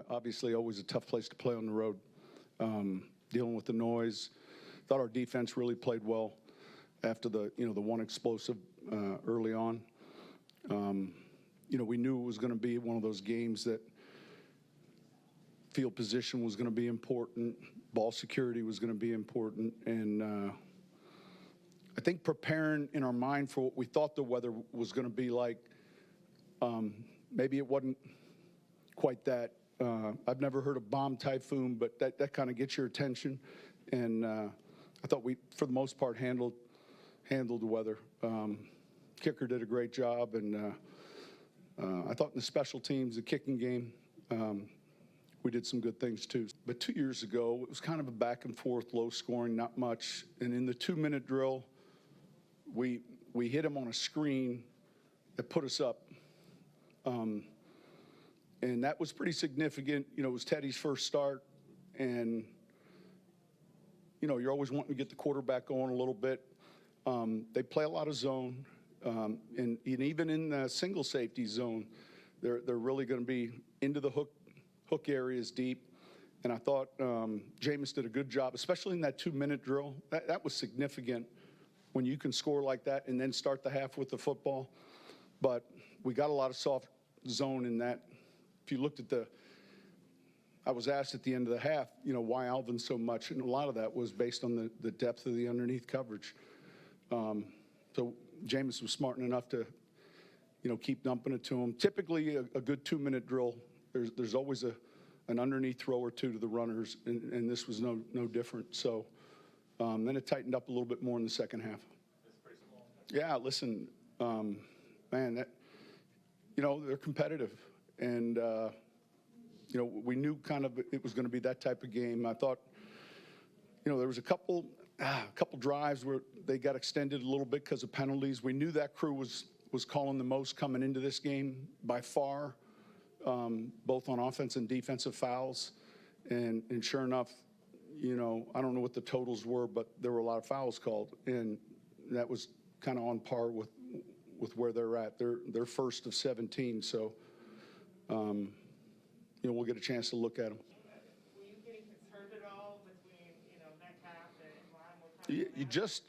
obviously always a tough place to play on the road. Dealing with the noise. Thought our defense really played well after the one explosive early on. We knew it was going to be one of those games that field position was going to be important, ball security was going to be important, and I think preparing in our mind for what we thought the weather was going to be like, maybe it wasn't quite that. I've never heard of bomb typhoon, but that kind of gets your attention, and I thought we, for the most part, handled the weather. Kicker did a great job, and I thought in the special teams, the kicking game, we did some good things too. But 2 years ago, it was kind of a back and forth, low scoring, not much. And in the 2-minute drill, we hit him on a screen that put us up. And that was pretty significant. It was Teddy's first start, and you're always wanting to get the quarterback going a little bit. They play a lot of zone, and even in the single safety zone, they're really going to be into the hook areas deep. And I thought Jameis did a good job, especially in that 2-minute drill. That was significant when you can score like that and then start the half with the football. But we got a lot of soft zone in that. If you looked at I was asked at the end of the half, why Alvin so much, and a lot of that was based on the depth of the underneath coverage. So Jameis was smart enough to, keep dumping it to him. Typically, a good 2-minute drill, there's always an underneath throw or two to the runners, and this was no different. So then it tightened up a little bit more in the second half. It's pretty small. Yeah, listen, man, they're competitive, and we knew kind of it was going to be that type of game. I thought, there was a couple drives where they got extended a little bit because of penalties. We knew that crew was calling the most coming into this game by far, both on offense and defensive fouls. And sure enough, I don't know what the totals were, but there were a lot of fouls called, and that was kind of on par with where they're at. They're first of 17, so we'll get a chance to look at them. Were you getting concerned at all between Metcalf and Ron? You just,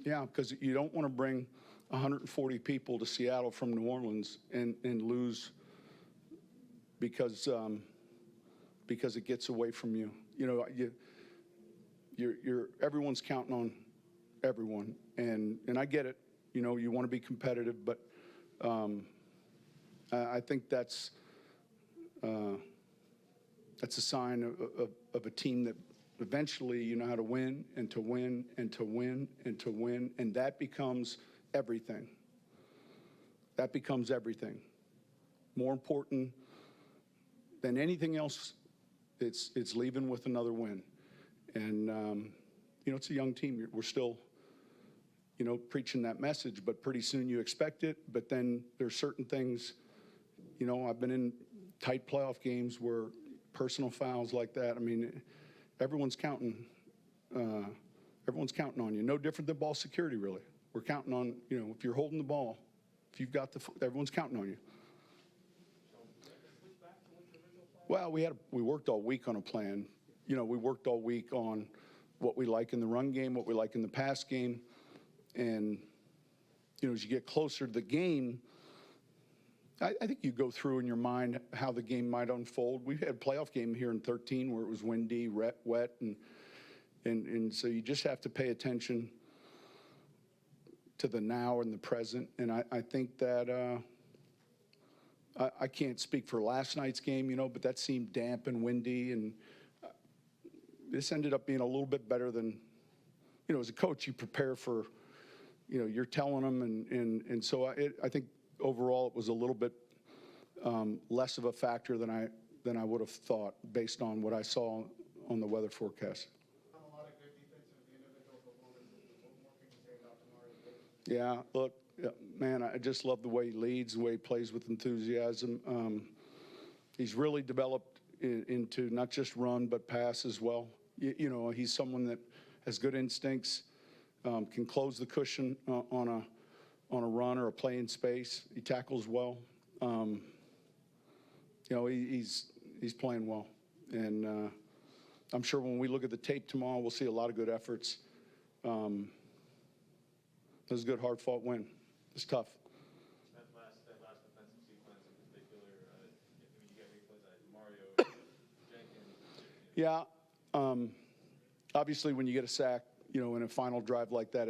because you don't want to bring 140 people to Seattle from New Orleans and lose because it gets away from you. Everyone's counting on everyone, and I get it. You want to be competitive, but I think that's a sign of a team that eventually you know how to win and to win and to win and to win, and that becomes everything. That becomes everything. More important than anything else, it's leaving with another win. And it's a young team. We're still preaching that message, but pretty soon you expect it. But then there's certain things, I've been in tight playoff games where personal fouls like that, everyone's counting on you. No different than ball security, really. We're counting on, if you're holding the ball, if you've got everyone's counting on you. Well, we worked all week on a plan. We worked all week on what we like in the run game, what we like in the pass game. And, as you get closer to the game, I think you go through in your mind how the game might unfold. We've had a playoff game here in 13 where it was windy, wet, and so you just have to pay attention to the now and the present. And I think that I can't speak for last night's game, but that seemed damp and windy, and this ended up being a little bit better than, as a coach, you prepare for, you're telling them, and so I think overall it was a little bit less of a factor than I would have thought based on what I saw on the weather forecast. A lot of good defensive individual performances. What more can you say about tomorrow's game? Yeah, look, man, I just love the way he leads, the way he plays with enthusiasm. He's really developed into not just run but pass as well. He's someone that has good instincts, can close the cushion on a run or a play in space. He tackles well. you know, he's playing well. And I'm sure when we look at the tape tomorrow, we'll see a lot of good efforts. It was a good, hard-fought win. It's tough. That last defensive sequence in particular, when you get replays at Mario, Jenkins. Yeah. Obviously, when you get a sack, you know, in a final drive like that,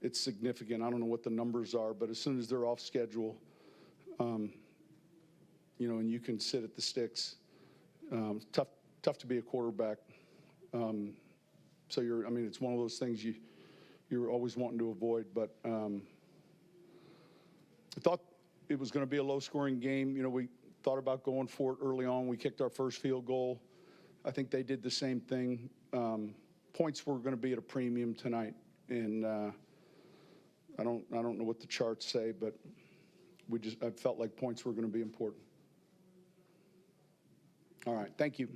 it's significant. I don't know what the numbers are, but as soon as they're off schedule, you know, and you can sit at the sticks, tough to be a quarterback. So I mean, it's one of those things you're always wanting to avoid. But I thought it was going to be a low-scoring game. You know, we thought about going for it early on. We kicked our first field goal. I think they did the same thing. Points were going to be at a premium tonight, and I don't know what the charts say, but I felt like points were going to be important. All right, thank you.